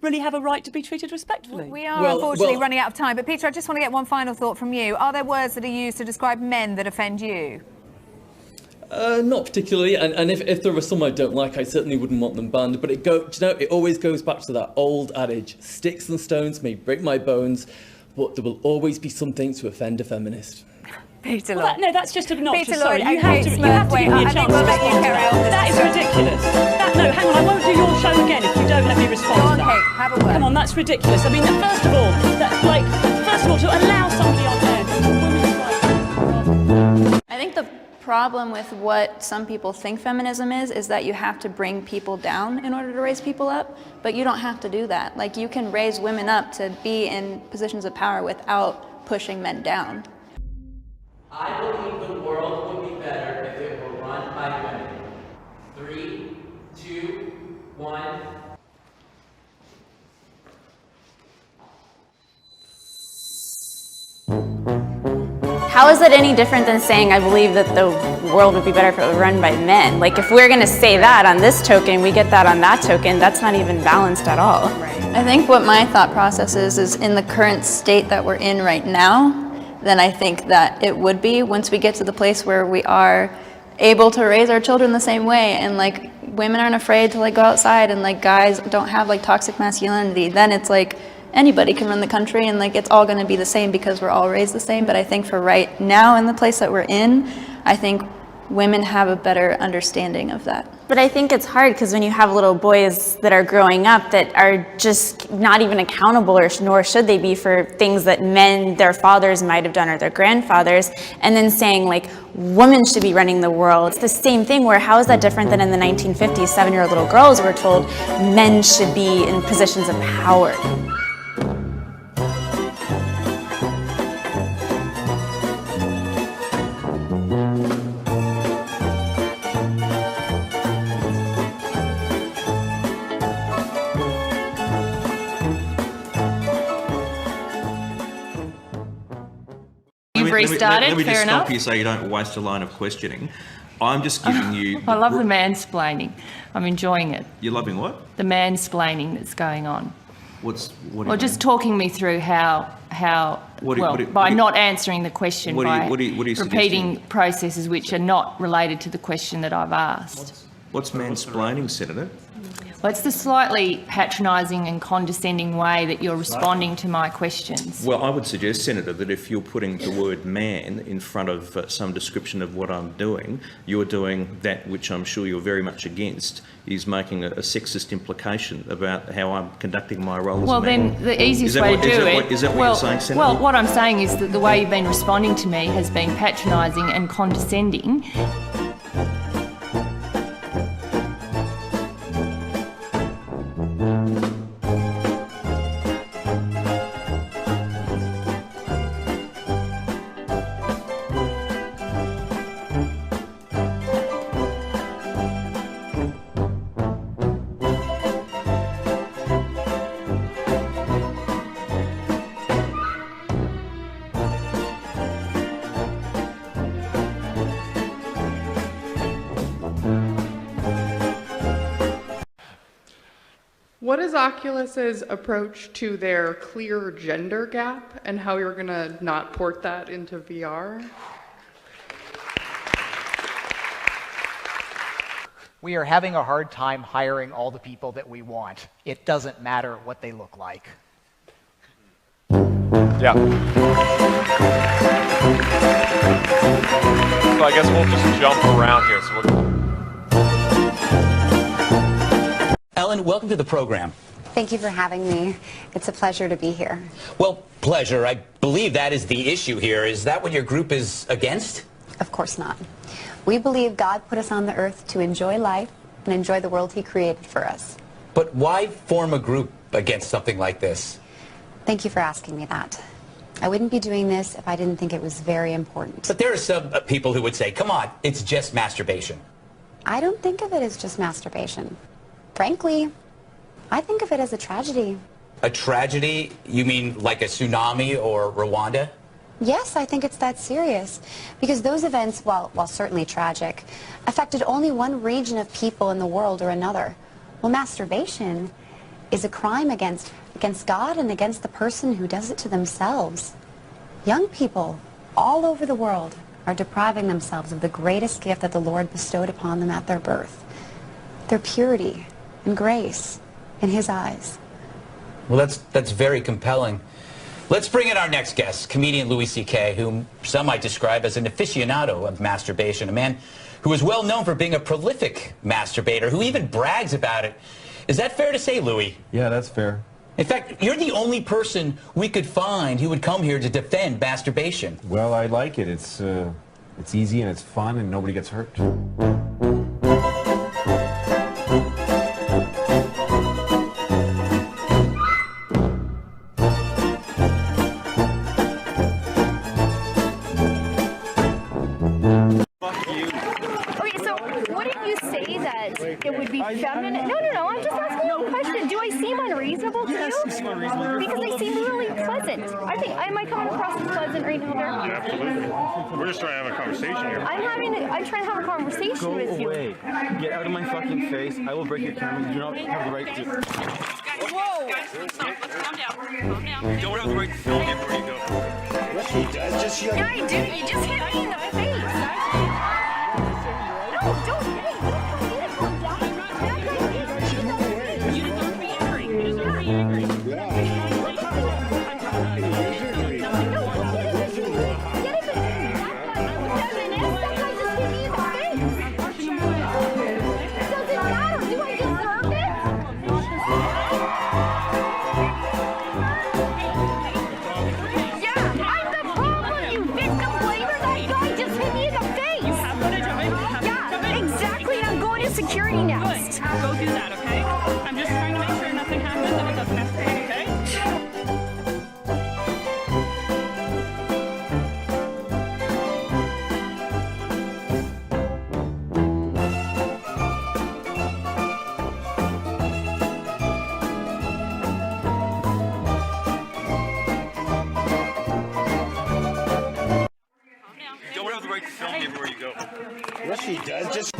really have a right to be treated respectfully. We are unfortunately running out of time, but Peter, I just want to get one final thought from you. Are there words that are used to describe men that offend you? Not particularly, and if there are some I don't like, I certainly wouldn't want them banned, but it always goes back to that old adage, sticks and stones may break my bones, but there will always be something to offend a feminist. Peter Lloyd. No, that's just obnoxious. Peter Sorry, Lloyd, you have to give me a chance to respond to that. That is ridiculous. No, hang on, I won't do your show again if you don't let me respond to that. Go on, Kate, have a word. Come on, that's ridiculous. I mean, first of all, to allow somebody on there. I think the problem with what some people think feminism is that you have to bring people down in order to raise people up, but you don't have to do that. Like, you can raise women up to be in positions of power without pushing men down. I believe the world would be better if it were run by women. 3, 2, 1. How is that any different than saying I believe that the world would be better if it were run by men? Like, if we're going to say that on this token, we get that on that token, that's not even balanced at all. Right. I think what my thought process is in the current state that we're in right now, then I think that it would be once we get to the place where we are able to raise our children the same way, and like women aren't afraid to like go outside, and like guys don't have like toxic masculinity, then it's like anybody can run the country, and like it's all going to be the same because we're all raised the same. But I think for right now in the place that we're in, I think women have a better understanding of that. But I think it's hard because when you have little boys that are growing up that are just not even accountable, or nor should they be, for things that men, their fathers might have done, or their grandfathers, and then saying like women should be running the world. It's the same thing, where how is that different than in the 1950s, 7-year-old little girls were told men should be in positions of power. Let me just stop you so you don't waste a line of questioning. I'm just giving you... I love the mansplaining. I'm enjoying it. You're loving what? The mansplaining that's going on. Well, just talking me through how by not answering the question, by repeating processes which are not related to the question that I've asked. What's mansplaining, Senator? Well, it's the slightly patronising and condescending way that you're responding to my questions. Well, I would suggest, Senator, that if you're putting the word man in front of some description of what I'm doing, you're doing that which I'm sure you're very much against, is making a sexist implication about how I'm conducting my role as a man. Well, then the easiest way to do it... Is that what you're saying, Senator? Well, what I'm saying is that the way you've been responding to me has been patronising and condescending. What is Oculus's approach to their clear gender gap, and how you're going to not port that into VR? We are having a hard time hiring all the people that we want. It doesn't matter what they look like. Yeah. So I guess we'll just jump around here. Ellen, welcome to the program. Thank you for having me. It's a pleasure to be here. Well, pleasure. I believe that is the issue here. Is that what your group is against? Of course not. We believe God put us on the earth to enjoy life and enjoy the world He created for us. But why form a group against something like this? Thank you for asking me that. I wouldn't be doing this if I didn't think it was very important. But there are some people who would say, come on, it's just masturbation. I don't think of it as just masturbation. Frankly, I think of it as a tragedy. A tragedy? You mean like a tsunami or Rwanda? Yes, I think it's that serious. Because those events, while certainly tragic, affected only one region of people in the world or another. Well, masturbation, is a crime against God and against the person who does it to themselves. Young people all over the world are depriving themselves of the greatest gift that the Lord bestowed upon them at their birth, their purity and grace in His eyes. Well, that's very compelling. Let's bring in our next guest, comedian Louis C.K., whom some might describe as an aficionado of masturbation, a man who is well known for being a prolific masturbator, who even brags about it. Is that fair to say, Louis? Yeah, that's fair. In fact, you're the only person we could find who would come here to defend masturbation. Well, I like it. It's easy and it's fun and nobody gets hurt. It would be feminine. No, I'm just asking you a question. Do I seem unreasonable to you? Yes, you seem unreasonable. Because I seem really pleasant. Am I coming across as pleasant right now, Durk? Yeah, absolutely. We're just trying to have a conversation here. I'm trying to have a conversation with you. Go away. Get out of my fucking face. I will break your camera. You do not have the right to... Whoa! Guys, stop. Let's calm down. Calm down. You don't have the right to film me before you go. Yes, he does. Just yeah, I do. You just hit me in the face. No, don't hit me. Security next. Good. Go do that, okay? I'm just trying to make sure nothing happens and it doesn't escalate, okay? You don't have the right to film me before you go. Yes, he does. Just...